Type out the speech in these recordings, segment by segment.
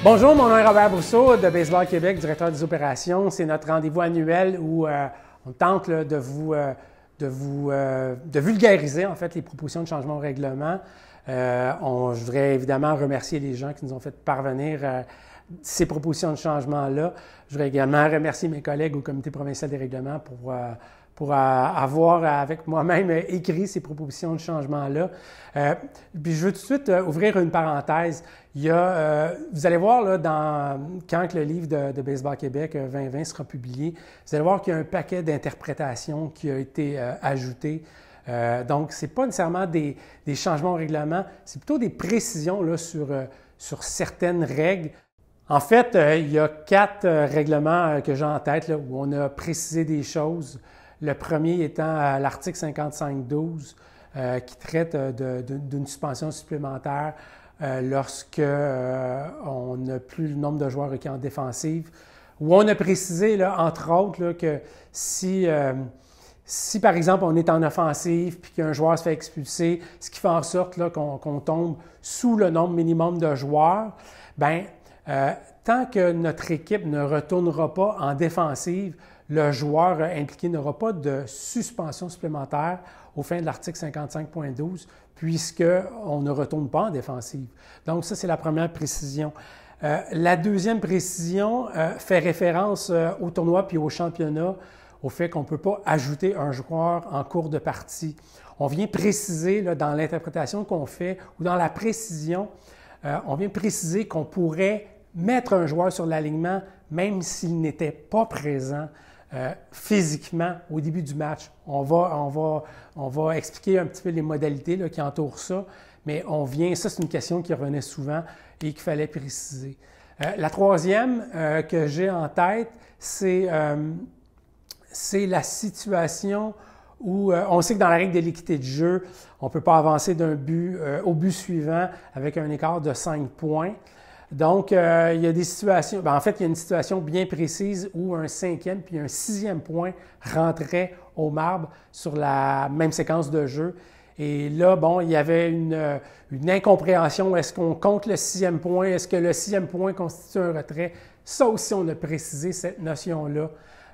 Bonjour, mon nom est Robert Brousseau de Baseball Québec, directeur des opérations. C'est notre rendez-vous annuel où on tente là, de vulgariser en fait les propositions de changement au règlement. Je voudrais évidemment remercier les gens qui nous ont fait parvenir ces propositions de changement-là. Je voudrais également remercier mes collègues au Comité provincial des règlements pour avoir avec moi-même écrit ces propositions de changement-là. Puis je veux tout de suite ouvrir une parenthèse. Vous allez voir, là, quand le livre de Baseball Québec 2020 sera publié, vous allez voir qu'il y a un paquet d'interprétations qui a été ajouté. Donc, ce n'est pas nécessairement des changements au règlement, c'est plutôt des précisions là, sur certaines règles. En fait, il y a 4 règlements que j'ai en tête là, où on a précisé des choses. Le premier étant l'article 55.12 qui traite d'une suspension supplémentaire lorsque on n'a plus le nombre de joueurs requis en défensive, où on a précisé, là, entre autres, là, que si par exemple on est en offensive puis qu'un joueur se fait expulser, ce qui fait en sorte qu'on tombe sous le nombre minimum de joueurs, bien, tant que notre équipe ne retournera pas en défensive, le joueur impliqué n'aura pas de suspension supplémentaire au fin de l'article 55.12 puisqu'on ne retourne pas en défensive. Donc ça, c'est la première précision. La deuxième précision fait référence au tournoi puis au championnat, au fait qu'on ne peut pas ajouter un joueur en cours de partie. On vient préciser là, dans l'interprétation qu'on fait ou dans la précision, on vient préciser qu'on pourrait mettre un joueur sur l'alignement même s'il n'était pas présent physiquement au début du match. On va expliquer un petit peu les modalités là, qui entourent ça, mais ça c'est une question qui revenait souvent et qu'il fallait préciser. La troisième que j'ai en tête, c'est la situation où on sait que dans la règle de l'équité de jeu, on ne peut pas avancer d'un but au but suivant avec un écart de 5 points. Donc, il y a des situations, en fait, il y a une situation bien précise où un 5e puis un 6e point rentraient au marbre sur la même séquence de jeu. Et là, bon, il y avait une incompréhension. Est-ce qu'on compte le 6e point? Est-ce que le 6e point constitue un retrait? Ça aussi, on a précisé cette notion-là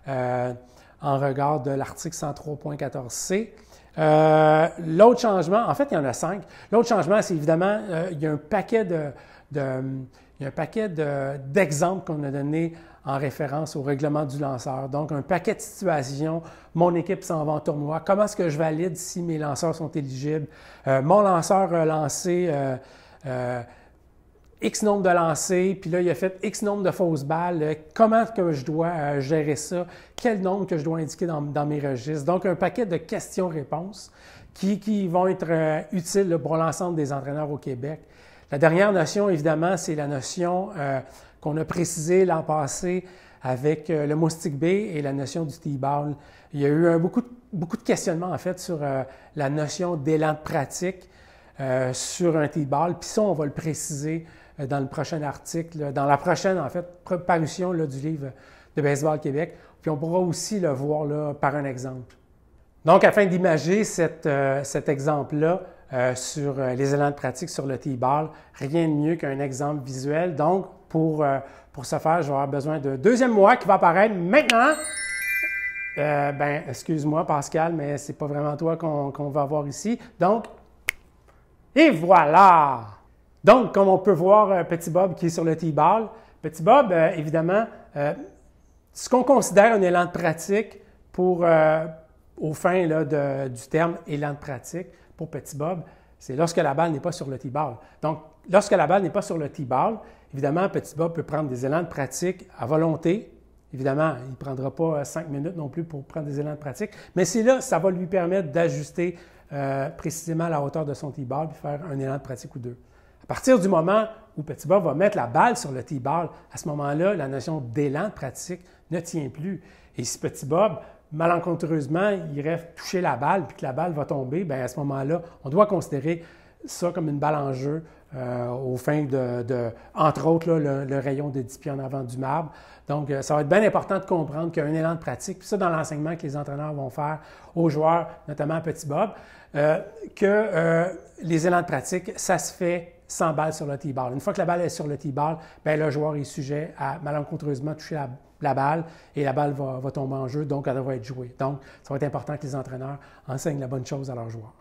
en regard de l'article 103.14c. L'autre changement, en fait, il y en a 5. L'autre changement, c'est évidemment, il y a un paquet d'exemples qu'on a donnés en référence au règlement du lanceur. Donc, un paquet de situations. Mon équipe s'en va en tournoi. Comment est-ce que je valide si mes lanceurs sont éligibles? Mon lanceur a lancé X nombre de lancers, puis là, il a fait X nombre de fausses balles. Comment que je dois gérer ça? Quel nombre que je dois indiquer dans mes registres? Donc, un paquet de questions-réponses qui vont être utiles là, pour l'ensemble des entraîneurs au Québec. La dernière notion, évidemment, c'est la notion qu'on a précisée l'an passé avec le moustique B et la notion du T-ball. Il y a eu beaucoup de questionnements, en fait, sur la notion d'élan de pratique sur un T-ball. Puis ça, on va le préciser dans le prochain article, là, dans la prochaine, en fait, parution là, du livre de Baseball Québec. Puis on pourra aussi le voir là, par un exemple. Donc, afin d'imager cet exemple-là, sur les élans de pratique sur le T-ball, rien de mieux qu'un exemple visuel. Donc, pour ce faire, je vais avoir besoin de deuxième moi qui va apparaître maintenant. Excuse-moi Pascal, mais c'est pas vraiment toi qu'on va avoir ici. Donc, et voilà! Donc, comme on peut voir Petit Bob qui est sur le T-ball, Petit Bob, évidemment, ce qu'on considère un élan de pratique au fin là, du terme élan de pratique, pour Petit Bob, c'est lorsque la balle n'est pas sur le T-ball. Donc, lorsque la balle n'est pas sur le T-ball, évidemment, Petit Bob peut prendre des élans de pratique à volonté. Évidemment, il ne prendra pas 5 minutes non plus pour prendre des élans de pratique, mais c'est là, ça va lui permettre d'ajuster précisément la hauteur de son T-ball et faire un élan de pratique ou deux. À partir du moment où Petit Bob va mettre la balle sur le T-ball, à ce moment-là, la notion d'élan de pratique ne tient plus. Et si Petit Bob malencontreusement, il irait toucher la balle puis que la balle va tomber, bien à ce moment-là, on doit considérer ça comme une balle en jeu au fin entre autres, là, le rayon de 10 pieds en avant du marbre. Donc, ça va être bien important de comprendre qu'il y a un élan de pratique, puis ça dans l'enseignement que les entraîneurs vont faire aux joueurs, notamment à Petit Bob, que les élans de pratique, ça se fait sans balle sur le T-ball. Une fois que la balle est sur le T-ball, bien, le joueur est sujet à malencontreusement toucher la balle et la balle va tomber en jeu, donc elle devra être jouée. Donc, ça va être important que les entraîneurs enseignent la bonne chose à leurs joueurs.